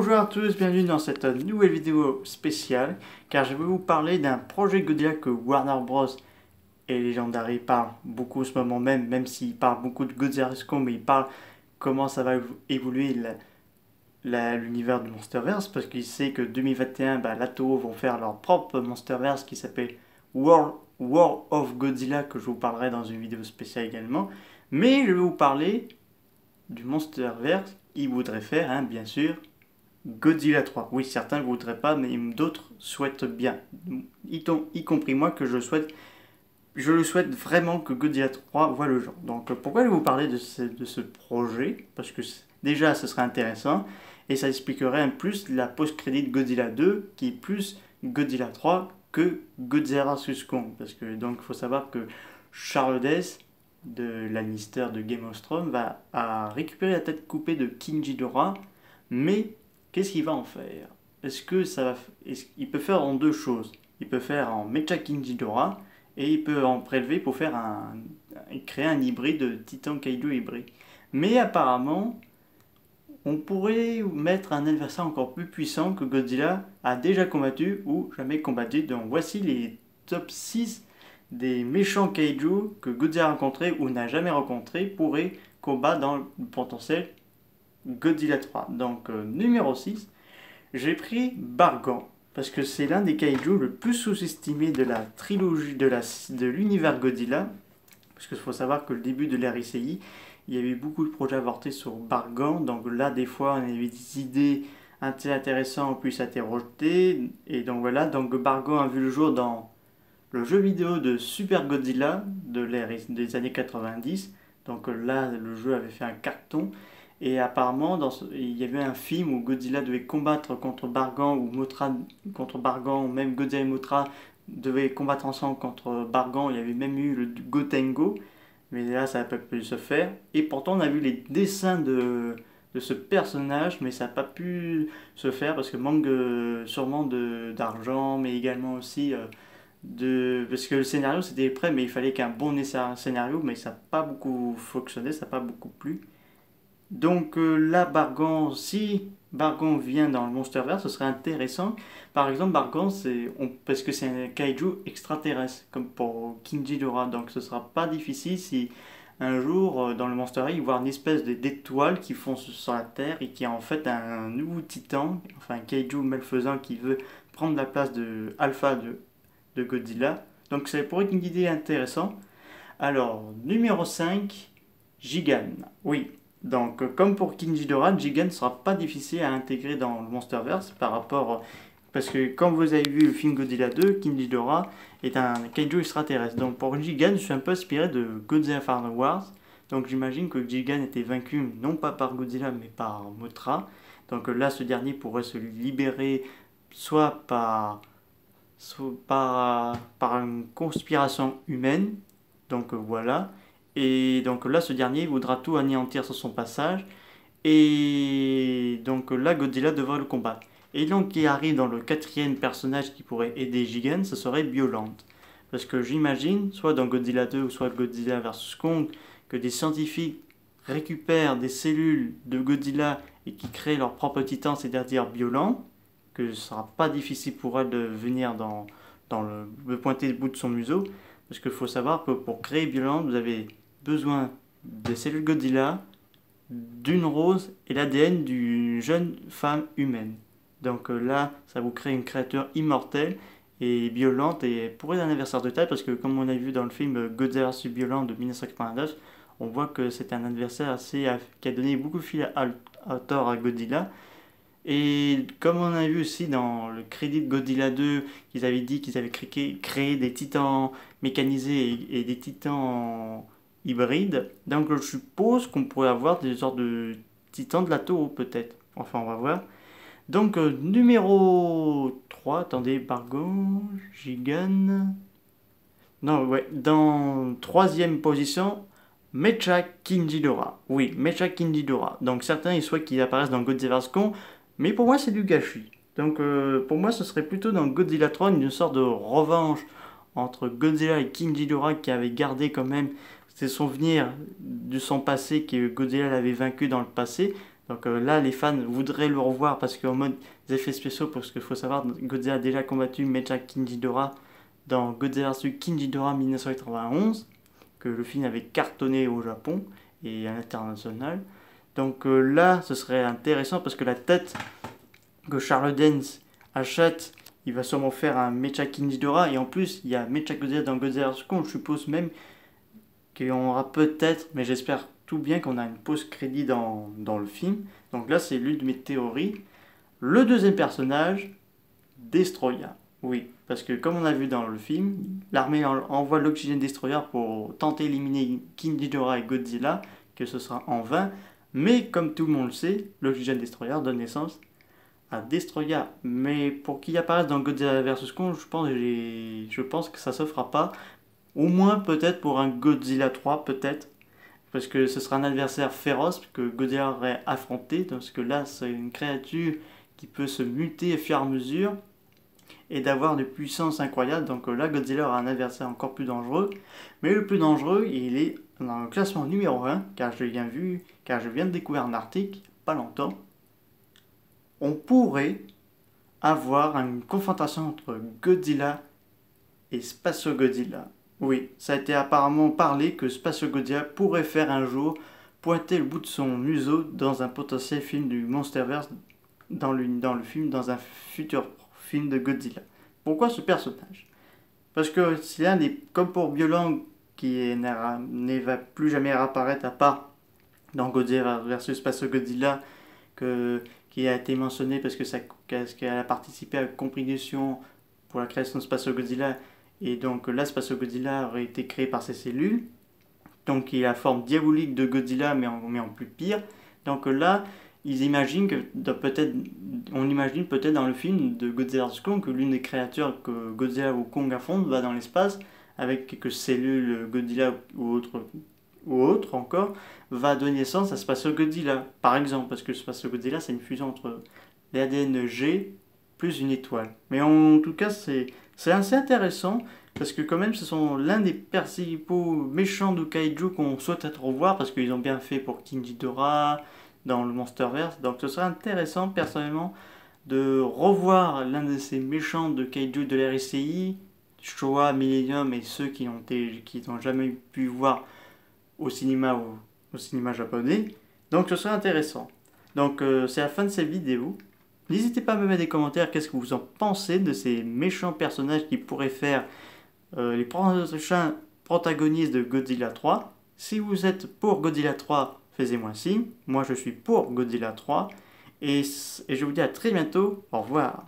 Bonjour à tous, bienvenue dans cette nouvelle vidéo spéciale car je vais vous parler d'un projet Godzilla que Warner Bros et Legendary parlent beaucoup en ce moment même s'ils parlent beaucoup de Godzilla vs Kong, mais ils parlent comment ça va évoluer l'univers du Monsterverse, parce qu'ils savent que 2021, la Toho vont faire leur propre Monsterverse qui s'appelle War of Godzilla, que je vous parlerai dans une vidéo spéciale également. Mais je vais vous parler du Monsterverse. Ils voudraient faire, bien sûr, Godzilla 3. Oui, certains ne voudraient pas, mais d'autres souhaitent bien. Y compris moi, que je le souhaite vraiment que Godzilla 3 voit le jour. Donc pourquoi je vais vous parler de ce projet? Parce que déjà, ce serait intéressant, et ça expliquerait un plus la post-crédit de Godzilla 2, qui est plus Godzilla 3 que Godzilla vs Kong. Parce que donc il faut savoir que Charles Dess, de Lannister de Game of Thrones, a récupéré la tête coupée de King Ghidorah, mais qu'est-ce qu'il va en faire? Il peut faire en deux choses. Il peut faire en Mecha King Ghidorah, et il peut en prélever pour créer un hybride de Titan Kaiju hybride. Mais apparemment, on pourrait mettre un adversaire encore plus puissant que Godzilla a déjà combattu ou jamais combattu. Donc voici les top 6 des méchants Kaiju que Godzilla a rencontrés ou n'a jamais rencontrés pourraient combattre dans le potentiel Godzilla 3. Donc numéro 6, j'ai pris Bargan, parce que c'est l'un des kaiju le plus sous-estimé de la trilogie de l'univers Godzilla. Parce qu'il faut savoir que le début de l'ère ICI, il y avait eu beaucoup de projets avortés sur Bargan. Donc là, des fois, on avait des idées intéressantes, puis ça a été rejeté. Et donc voilà, donc Bargan a vu le jour dans le jeu vidéo de Super Godzilla de l'ère des années 90. Donc là, le jeu avait fait un carton. Et apparemment, il y avait un film où Godzilla devait combattre contre Bargan, ou Mothra contre Bargan, ou même Godzilla et Mothra devaient combattre ensemble contre Bargan. Il y avait même eu le Gotengo, mais là, ça n'a pas pu se faire. Et pourtant, on a vu les dessins de ce personnage, mais ça n'a pas pu se faire parce que manque sûrement d'argent, mais également aussi parce que le scénario c'était prêt, mais il fallait qu'un bon scénario, mais ça n'a pas beaucoup fonctionné, ça n'a pas beaucoup plu. Donc là, Bargan, si Bargan vient dans le Monsterverse, ce serait intéressant. Par exemple, Bargan, parce que c'est un kaiju extraterrestre, comme pour King Ghidorah. Donc ce sera pas difficile si un jour, dans le Monsterverse, il voit une espèce d'étoile qui fonce sur la Terre et qui est en fait un nouveau titan, enfin un kaiju malfaisant qui veut prendre la place de Alpha de Godzilla. Donc ça pourrait être une idée intéressante. Alors, numéro 5, Gigan. Oui. Donc, comme pour King Ghidorah, Gigan ne sera pas difficile à intégrer dans le Monsterverse parce que, comme vous avez vu le film Godzilla 2, King Ghidorah est un kaiju extraterrestre. Donc, pour Gigan, je suis un peu inspiré de Godzilla Final Wars. Donc, j'imagine que Gigan était vaincu non pas par Godzilla mais par Mothra. Donc, là, ce dernier pourrait se libérer soit par une conspiration humaine. Donc, voilà. Et donc là, ce dernier voudra tout anéantir sur son passage. Et donc là, Godzilla devrait le combattre. Et donc, qui arrive dans le quatrième personnage qui pourrait aider Gigan, ce serait Biollante. Parce que j'imagine, soit dans Godzilla 2 ou soit Godzilla vs Kong, que des scientifiques récupèrent des cellules de Godzilla et qui créent leur propre titan, c'est-à-dire Biollante, que ce ne sera pas difficile pour elle de venir de pointer le bout de son museau. Parce qu'il faut savoir que pour créer Biollante, vous avez besoin des cellules Godzilla, d'une rose et l'ADN d'une jeune femme humaine. Donc là, ça vous crée une créature immortelle et Biollante et pourrait être un adversaire de taille parce que comme on a vu dans le film Godzilla vs Biollante de 1989, on voit que c'est un adversaire qui a donné beaucoup de fil à tort à Godzilla. Et comme on a vu aussi dans le crédit de Godzilla 2, qu'ils avaient dit qu'ils avaient créé des titans mécanisés et des titans hybrides, donc je suppose qu'on pourrait avoir des sortes de titans de la Toho peut-être. Enfin, on va voir. Donc numéro 3, attendez, Bargan, Gigan... Non, ouais, dans troisième position, Mecha King Ghidorah. Oui, Mecha King Ghidorah. Donc certains ils souhaitent qu'il apparaisse dans Godzilla vs Kong, mais pour moi c'est du gâchis. Donc pour moi ce serait plutôt dans Godzilla 3 une sorte de revanche entre Godzilla et King Ghidorah qui avait gardé quand même ses souvenirs de son passé que Godzilla l'avait vaincu dans le passé. Donc là, les fans voudraient le revoir parce qu'en mode effets spéciaux, parce qu'il faut savoir, Godzilla a déjà combattu Mecha Kingidora dans Godzilla vs Kingidora 1991, que le film avait cartonné au Japon et à l'international. Donc là, ce serait intéressant parce que la tête que Charles Dance achète, il va sûrement faire un Mecha Kingidora, et en plus, il y a Mecha Godzilla dans Godzilla vs Kong. Je suppose même qu'on aura peut-être, mais j'espère tout bien qu'on a une post-crédit dans le film. Donc là, c'est l'une de mes théories. Le deuxième personnage, Destroya. Oui, parce que comme on a vu dans le film, l'armée envoie l'Oxygen Destroyer pour tenter d'éliminer King Ghidorah et Godzilla, que ce sera en vain. Mais comme tout le monde le sait, l'Oxygen Destroyer donne naissance à Destroya. Mais pour qu'il apparaisse dans Godzilla vs Kong, je pense que ça se fera pas. Au moins peut-être pour un Godzilla 3, peut-être. Parce que ce sera un adversaire féroce que Godzilla aurait affronté. Parce que là, c'est une créature qui peut se muter au fur et à mesure et d'avoir des puissances incroyables. Donc là, Godzilla aura un adversaire encore plus dangereux. Mais le plus dangereux, il est dans le classement numéro 1, car je viens de découvrir un article, pas longtemps. On pourrait avoir une confrontation entre Godzilla et Spacio Godzilla. Oui, ça a été apparemment parlé que Spacio Godzilla pourrait faire un jour pointer le bout de son museau dans un potentiel film du Monsterverse, dans un futur film de Godzilla. Pourquoi ce personnage? Parce que c'est un des, comme pour Biolang, qui ne va plus jamais réapparaître à part dans Godzilla vs Spacio Godzilla, qui a été mentionné parce qu'elle a participé à la compilation pour la création de Spacio Godzilla. Et donc là, Spacio Godzilla aurait été créé par ces cellules. Donc il a la forme diabolique de Godzilla, mais en plus pire. Donc là, ils imaginent on imagine peut-être dans le film de Godzilla vs Kong que l'une des créatures que Godzilla ou Kong affrontent va dans l'espace avec quelques cellules Godzilla ou autre encore, va donner naissance à Spacio Godzilla, par exemple, parce que Spacio Godzilla c'est une fusion entre l'ADN G plus une étoile. Mais en tout cas, c'est assez intéressant parce que quand même ce sont l'un des principaux méchants de Kaiju qu'on souhaite revoir parce qu'ils ont bien fait pour King Ghidorah dans le Monsterverse. Donc ce serait intéressant personnellement de revoir l'un de ces méchants de Kaiju de l'RCI, Showa, Millennium et ceux qui n'ont jamais pu voir au cinéma japonais. Donc ce serait intéressant. Donc c'est la fin de cette vidéo. N'hésitez pas à me mettre des commentaires, qu'est-ce que vous en pensez de ces méchants personnages qui pourraient faire les prochains protagonistes de Godzilla 3. Si vous êtes pour Godzilla 3, faites-moi signe. Moi je suis pour Godzilla 3. Et je vous dis à très bientôt. Au revoir.